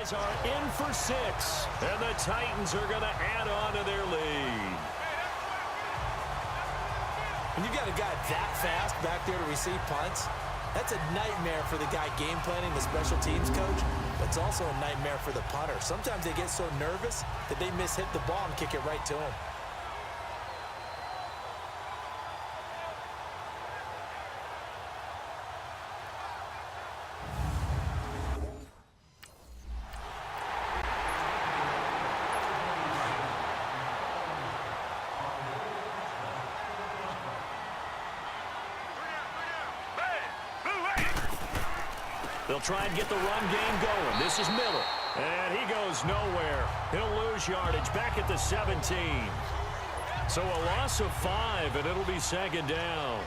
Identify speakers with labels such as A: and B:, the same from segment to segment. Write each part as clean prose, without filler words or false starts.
A: Cowboys are in for 6, and the Titans are going to add on to their lead.
B: When you got a guy that fast back there to receive punts, that's a nightmare for the guy game planning, the special teams coach, but it's also a nightmare for the punter. Sometimes they get so nervous that they hit the ball and kick it right to him.
A: They'll try and get the run game going. This is Miller. And he goes nowhere. He'll lose yardage back at the 17. So a loss of 5, and it'll be second down.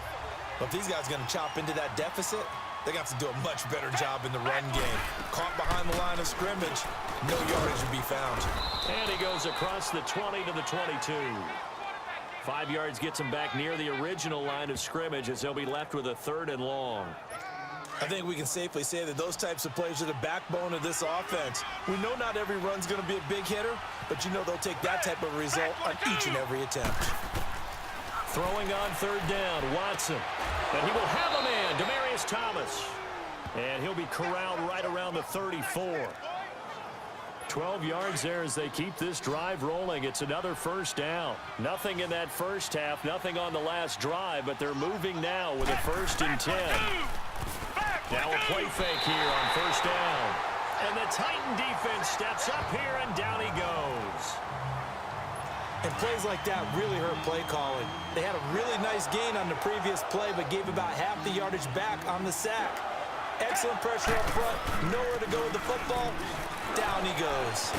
B: Well, if these guys are going to chop into that deficit, they're going to have to do a much better job in the run game. Caught behind the line of scrimmage, no yardage to be found.
A: And he goes across the 20 to the 22. 5 yards gets him back near the original line of scrimmage as they'll be left with a 3rd and long.
B: I think we can safely say that those types of plays are the backbone of this offense. We know not every run's going to be a big hitter, but you know they'll take that type of result on each and every attempt.
A: Throwing on 3rd down, Watson. And he will have a man, Demaryius Thomas. And he'll be corralled right around the 34. 12 yards there as they keep this drive rolling. It's another 1st down. Nothing in that first half, nothing on the last drive, but they're moving now with a 1st and 10. Now a play fake here on 1st down. And the Titan defense steps up here, and down he goes.
B: And plays like that really hurt play calling. They had a really nice gain on the previous play, but gave about half the yardage back on the sack. Excellent pressure up front. Nowhere to go with the football. Down he goes.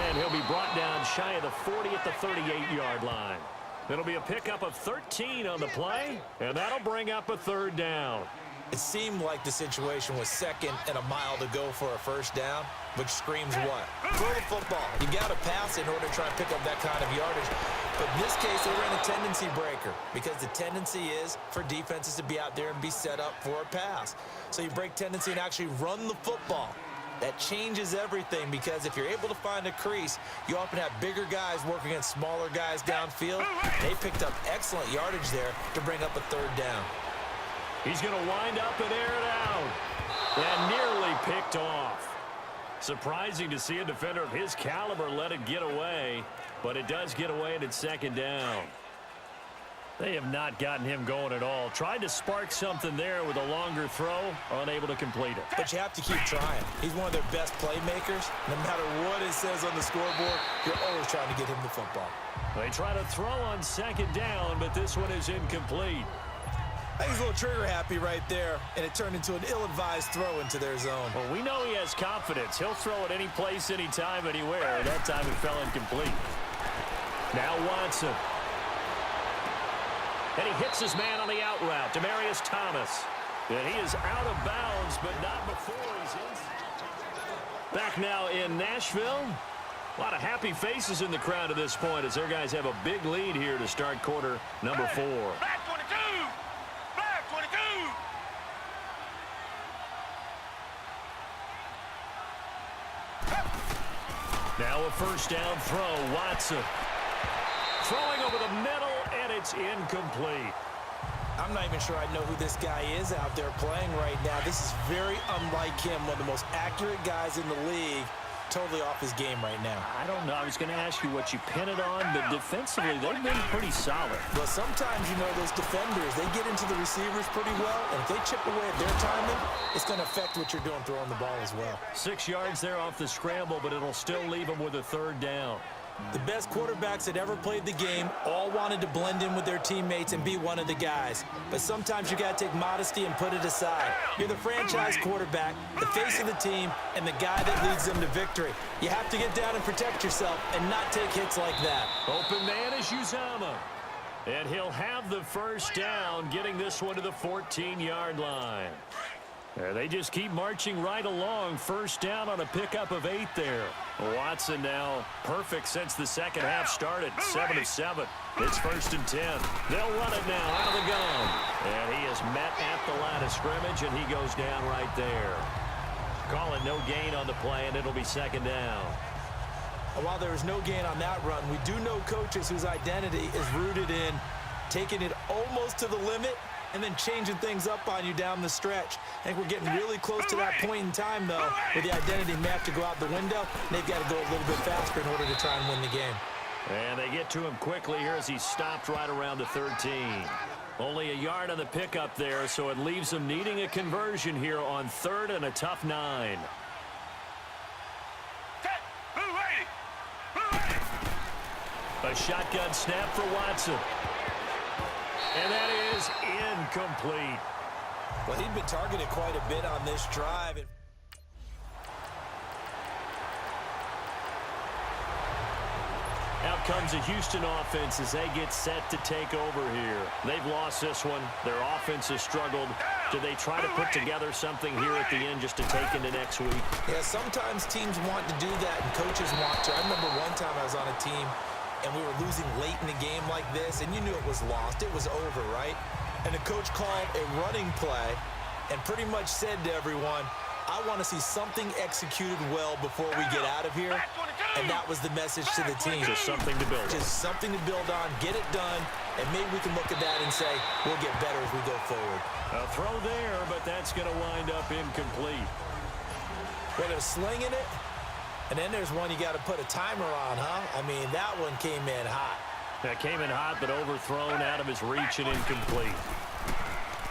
A: And he'll be brought down shy of the 40 at the 38-yard line. It'll be a pickup of 13 on the play, and that'll bring up a 3rd down.
B: It seemed like the situation was 2nd and a mile to go for a 1st down, which screams what? Throw the football. You got to pass in order to try and pick up that kind of yardage. But in this case, they ran a tendency breaker because the tendency is for defenses to be out there and be set up for a pass. So you break tendency and actually run the football. That changes everything because if you're able to find a crease, you often have bigger guys working against smaller guys downfield. They picked up excellent yardage there to bring up a 3rd down.
A: He's going to wind up and air it out. And nearly picked off. Surprising to see a defender of his caliber let it get away, but it does get away and it's 2nd down. They have not gotten him going at all. Tried to spark something there with a longer throw, unable to complete it.
B: But you have to keep trying. He's one of their best playmakers. No matter what it says on the scoreboard, you're always trying to get him the football.
A: They try to throw on 2nd down, but this one is incomplete.
B: I think he's a little trigger happy right there, and it turned into an ill-advised throw into their zone.
A: Well, we know he has confidence. He'll throw it any place, anytime, anywhere. That time it fell incomplete. Now Watson. And he hits his man on the out route, Demaryius Thomas. And he is out of bounds, but not before he's in. Back now in Nashville. A lot of happy faces in the crowd at this point as their guys have a big lead here to start quarter number 4.
C: Back 22! Back 22!
A: Now a 1st down throw, Watson. Throwing over the middle, and it's incomplete.
B: I'm not even sure I know who this guy is out there playing right now. This is very unlike him, one of the most accurate guys in the league. Totally off his game right now.
A: I don't know. I was going to ask you what you pin it on, but defensively, they've been pretty solid.
B: Well, sometimes, you know, those defenders, they get into the receivers pretty well, and if they chip away at their timing, it's going to affect what you're doing throwing the ball as well.
A: 6 yards there off the scramble, but it'll still leave them with a 3rd down.
B: The best quarterbacks that ever played the game all wanted to blend in with their teammates and be one of the guys. But sometimes you got to take modesty and put it aside. You're the franchise quarterback, the face of the team, and the guy that leads them to victory. You have to get down and protect yourself and not take hits like that.
A: Open man is Uzomah. And he'll have the 1st down, getting this one to the 14-yard line. They just keep marching right along. 1st down on a pickup of 8 there. Watson now perfect since the second half started. 7 of 7. It's 1st and 10. They'll run it now out of the gun. And he is met at the line of scrimmage, and he goes down right there. Calling no gain on the play, and it'll be second down.
B: While there was no gain on that run, we do know coaches whose identity is rooted in taking it almost to the limit and then changing things up on you down the stretch. I think we're getting really close to that point in time, though, where the identity may have to go out the window, and they've got to go a little bit faster in order to try and win the game.
A: And they get to him quickly here as he's stopped right around the 13. Only a yard on the pickup there, so it leaves them needing a conversion here on 3rd and a tough 9. A shotgun snap for Watson. And that is incomplete.
B: Well, he'd been targeted quite a bit on this drive.
A: Out comes the Houston offense as they get set to take over here. They've lost this one. Their offense has struggled. Do they try to put together something here at the end just to take into next week?
B: Yeah, sometimes teams want to do that and coaches want to. I remember one time I was on a team and we were losing late in the game like this, and you knew it was lost. It was over, right? And the coach called a running play and pretty much said to everyone, I want to see something executed well before we get out of here. And that was the message to the team.
A: Just something to build on.
B: Just something to build on, get it done, and maybe we can look at that and say, we'll get better as we go forward.
A: A throw there, but that's going to wind up incomplete.
B: Well, they're slinging it, and then there's one you got to put a timer on, huh? I mean, that one came in hot.
A: That came in hot, but overthrown out of his reach and incomplete.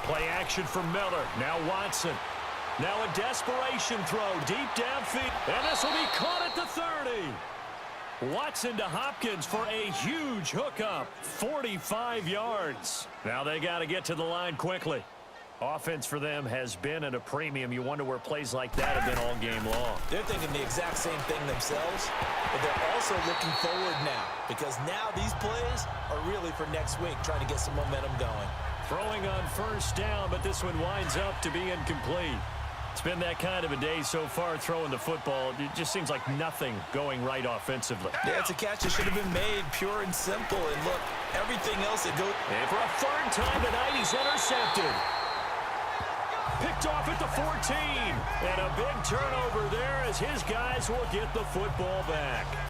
A: Play action for Miller. Now Watson. Now a desperation throw deep downfield. And this will be caught at the 30. Watson to Hopkins for a huge hookup. 45 yards. Now they got to get to the line quickly. Offense for them has been at a premium. You wonder where plays like that have been all game long.
B: They're thinking the exact same thing themselves, but they're also looking forward now because now these plays are really for next week, trying to get some momentum going.
A: Throwing on first down, but this one winds up to be incomplete. It's been that kind of a day so far throwing the football. It just seems like nothing going right offensively.
B: Yeah, it's a catch that should have been made pure and simple. And look, everything else that goes.
A: And for a 3rd time tonight, he's intercepted. Picked off at the 14. And a big turnover there as his guys will get the football back.